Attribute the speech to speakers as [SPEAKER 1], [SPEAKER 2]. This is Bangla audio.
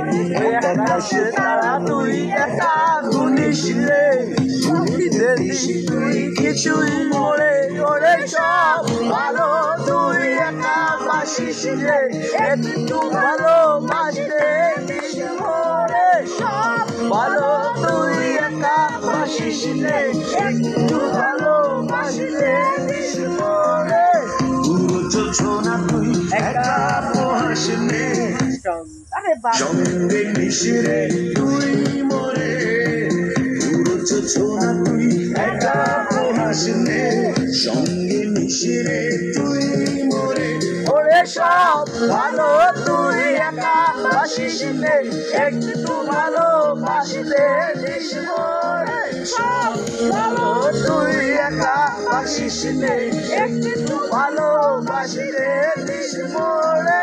[SPEAKER 1] ওই আকাশে তারা তুই একা গুনিস রে ঈদে তুই কিছুই মরে ওরে সব ভালো তুই একা বাসিস রে একটু ভালোবাসতে দিস মরে সব ভালো তুই একা বাসিস রে একটু ভালোবাসতে দিস মরে ছোনা তুই একা বহাস নে সঙ্গে মিশরে তুই মরে ছোনা তুই একা বহাস নে সঙ্গে মিশরে তুই মরে ওরে সব ভালো তুই একা বাসিস নে একটু ভালোবাসতে দিস মরে সব ভালো তুই একা বাসিস নে একটু ভালোবাসতে দিস মরে